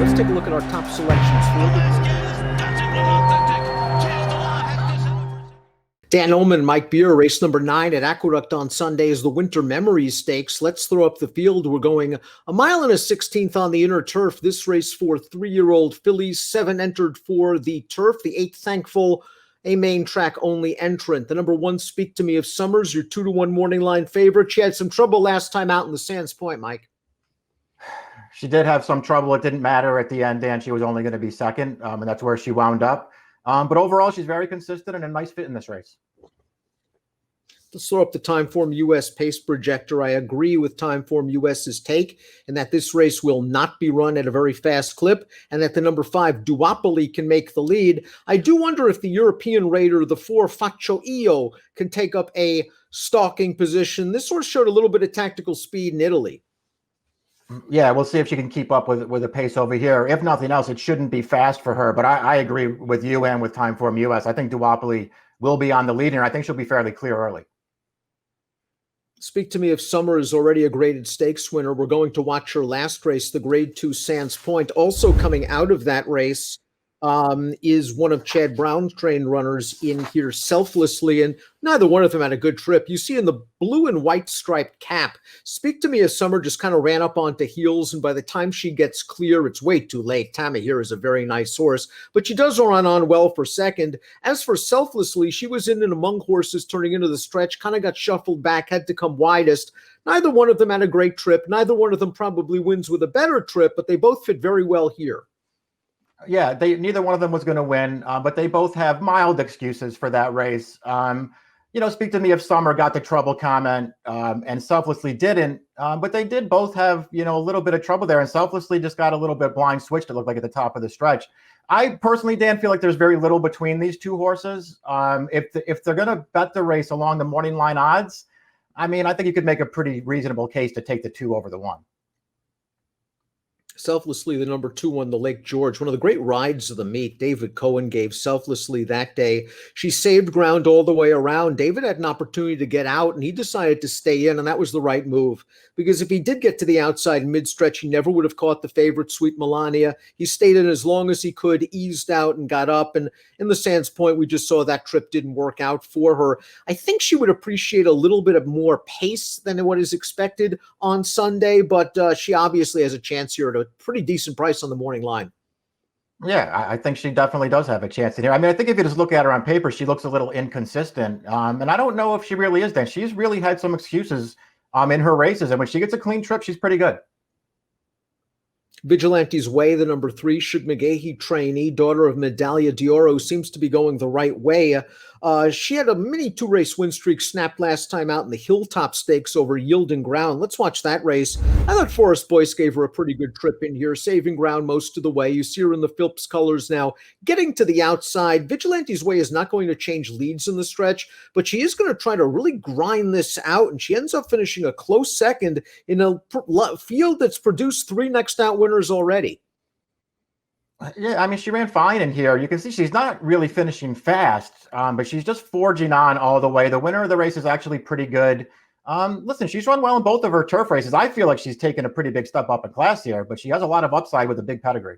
let's take a look at our top selections for Dan Illman, Mike Beer, race number 9 at Aqueduct on Sunday is the Winter Memories Stakes. Let's throw up the field. We're going a mile and a 16th on the inner turf. This race for 3-year-old fillies, 7 entered for the turf. The 8 Thankful, a main track only entrant. The number 1, Speak to Me of Summers, your 2-1 morning line favorite. She had some trouble last time out in the Sands Point, Mike. She did have some trouble. It didn't matter at the end, Dan. She was only going to be second, and that's where she wound up. But overall, she's very consistent and a nice fit in this race. Let's throw up the Timeform US pace projector. I agree with Timeform US's take in that this race will not be run at a very fast clip and that the number 5 Duopoly can make the lead. I do wonder if the European raider, the 4 Faccio Io, can take up a stalking position. This horse showed a little bit of tactical speed in Italy. Yeah, we'll see if she can keep up with the pace over here. If nothing else, it shouldn't be fast for her. But I agree with you and with Timeform US. I think Duopoly will be on the lead, and I think she'll be fairly clear early. Speak to Me of Summer is already a graded stakes winner. We're going to watch her last race, the Grade 2 Sands Point. Also coming out of that race is one of Chad Brown's trained runners in here, Selflessly, and neither one of them had a good trip. You see in the blue and white striped cap, Speak to Me of Summer just kind of ran up onto heels, and by the time she gets clear, it's way too late. Tammy here is a very nice horse, but she does run on well for second. As for Selflessly, she was in and among horses turning into the stretch, kind of got shuffled back, had to come widest. Neither one of them had a great trip. Neither one of them probably wins with a better trip, but they both fit very well here. Yeah, neither one of them was going to win, but they both have mild excuses for that race. Speak to Me of Summer got the trouble comment, and Selflessly didn't, but they did both have, a little bit of trouble there, and Selflessly just got a little bit blind switched, it looked like, at the top of the stretch. I personally, Dan, feel like there's very little between these two horses. If they're going to bet the race along the morning line odds, I think you could make a pretty reasonable case to take the 2 over the 1. Selflessly, the number 2 won the Lake George, one of the great rides of the meet. David Cohen gave Selflessly that day. She saved ground all the way around. David had an opportunity to get out, and he decided to stay in, and that was the right move. Because if he did get to the outside mid-stretch, he never would have caught the favorite, Sweet Melania. He stayed in as long as he could, eased out, and got up. And in the Sands Point, we just saw that trip didn't work out for her. I think she would appreciate a little bit of more pace than what is expected on Sunday, but she obviously has a chance here at a pretty decent price on the morning line. Yeah, I think she definitely does have a chance in here. I think if you just look at her on paper, she looks a little inconsistent. And I don't know if she really is then. She's really had some excuses in her races. And when she gets a clean trip, she's pretty good. Vigilante's Way, the number 3, Shug McGahee trainee, daughter of Medaglia d'Oro, seems to be going the right way. She had a mini 2-race win streak snapped last time out in the Hilltop Stakes over Yielding Ground. Let's watch that race. I thought Forrest Boyce gave her a pretty good trip in here, saving ground most of the way. You see her in the Phillips colors now, getting to the outside. Vigilante's Way is not going to change leads in the stretch, but she is going to try to really grind this out, and she ends up finishing a close second in a field that's produced 3 next out winners already. Yeah, she ran fine in here. You can see she's not really finishing fast, but she's just forging on all the way. The winner of the race is actually pretty good. Listen, she's run well in both of her turf races. I feel like she's taken a pretty big step up in class here, but she has a lot of upside with a big pedigree.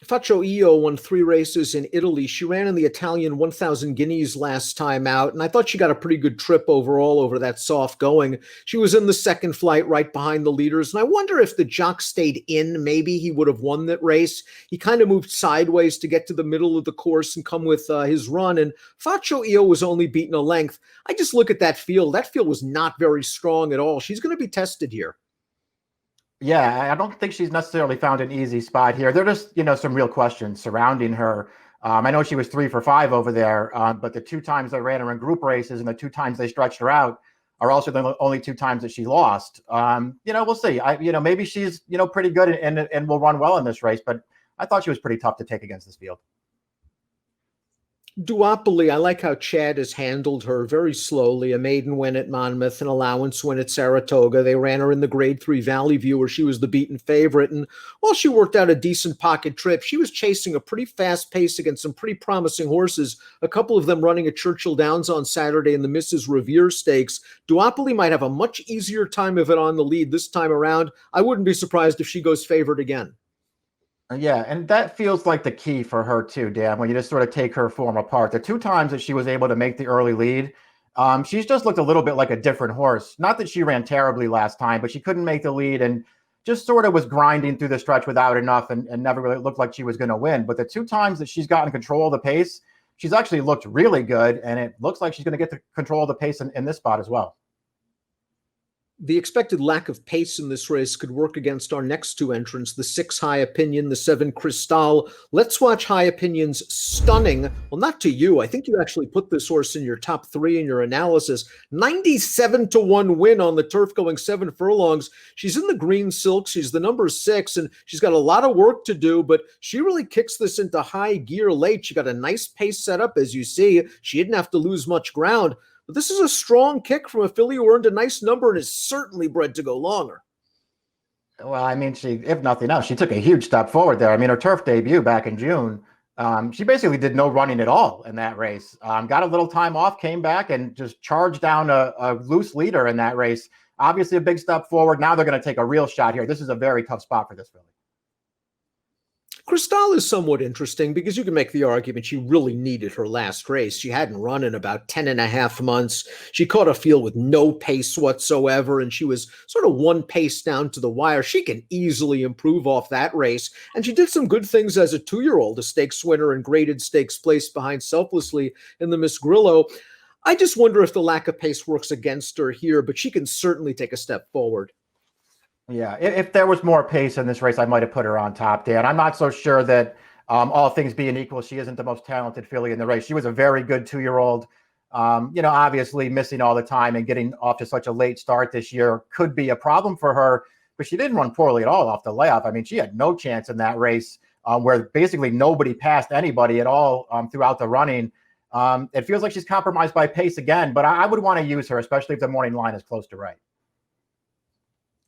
Faccio Io won 3 races in Italy. She ran in the Italian 1,000 guineas last time out, and I thought she got a pretty good trip overall over that soft going. She was in the second flight right behind the leaders, and I wonder if the jock stayed in, maybe he would have won that race. He kind of moved sideways to get to the middle of the course and come with his run, and Faccio Io was only beaten a length. I just look at that field. That field was not very strong at all. She's going to be tested here. Yeah, I don't think she's necessarily found an easy spot here. There are just, some real questions surrounding her. I know she was 3 for 5 over there, but the 2 times they ran her in group races and the 2 times they stretched her out are also the only 2 times that she lost. We'll see. Maybe she's, pretty good and will run well in this race, but I thought she was pretty tough to take against this field. Duopoly, I like how Chad has handled her very slowly. A maiden win at Monmouth, an allowance win at Saratoga. They ran her in the Grade 3 Valley View where she was the beaten favorite. And while she worked out a decent pocket trip, she was chasing a pretty fast pace against some pretty promising horses, a couple of them running at Churchill Downs on Saturday in the Mrs. Revere Stakes. Duopoly might have a much easier time of it on the lead this time around. I wouldn't be surprised if she goes favored again. Yeah, and that feels like the key for her too, Dan, when you just sort of take her form apart. The two times that she was able to make the early lead, she's just looked a little bit like a different horse. Not that she ran terribly last time, but she couldn't make the lead and just sort of was grinding through the stretch without enough and never really looked like she was going to win. But the two times that she's gotten control of the pace, she's actually looked really good, and it looks like she's going to get the control of the pace in this spot as well. The expected lack of pace in this race could work against our next two entrants, the 6 High Opinion, the 7 Cristal. Let's watch High Opinion's stunning, well, not to you, I think you actually put this horse in your top 3 in your analysis, 97-1 win on the turf going 7 furlongs. She's in the green silk, she's the number 6, and she's got a lot of work to do, but she really kicks this into high gear late. She got a nice pace set up, as you see. She didn't have to lose much ground. But this is a strong kick from a filly who earned a nice number and is certainly bred to go longer. Well, I mean, if nothing else, she took a huge step forward there. I mean, her turf debut back in June, she basically did no running at all in that race. Got a little time off, came back, and just charged down a loose leader in that race. Obviously, a big step forward. Now they're going to take a real shot here. This is a very tough spot for this filly. Cristal is somewhat interesting because you can make the argument she really needed her last race. She hadn't run in about 10 and a half months. She caught a field with no pace whatsoever, and she was sort of one pace down to the wire. She can easily improve off that race, and she did some good things as a 2-year-old, a stakes winner and graded stakes place behind Selflessly in the Miss Grillo. I just wonder if the lack of pace works against her here, but she can certainly take a step forward. Yeah, if there was more pace in this race, I might have put her on top, Dan. I'm not so sure that all things being equal, she isn't the most talented filly in the race. She was a very good 2-year-old. Obviously missing all the time and getting off to such a late start this year could be a problem for her, but she didn't run poorly at all off the layoff. I mean, she had no chance in that race where basically nobody passed anybody at all throughout the running. It feels like she's compromised by pace again, but I would want to use her, especially if the morning line is close to right.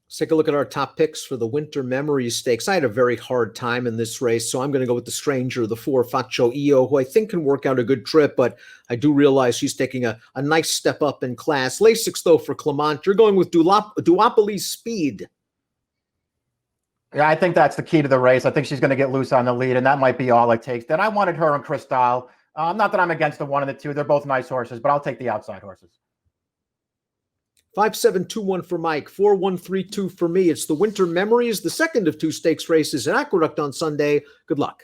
Let's take a look at our top picks for the Winter Memories Stakes. I had a very hard time in this race, so I'm going to go with the Stranger, the 4 Faccio Io, who I think can work out a good trip, but I do realize she's taking a nice step up in class. Lasix, though, for Clement. You're going with Duopoly's Speed. Yeah, I think that's the key to the race. I think she's going to get loose on the lead, and that might be all it takes. Then I wanted her and Cristal. Not that I'm against the 1 and the 2. They're both nice horses, but I'll take the outside horses. 5721 for Mike, 4132 for me. It's the Winter Memories, the second of 2 stakes races at Aqueduct on Sunday. Good luck.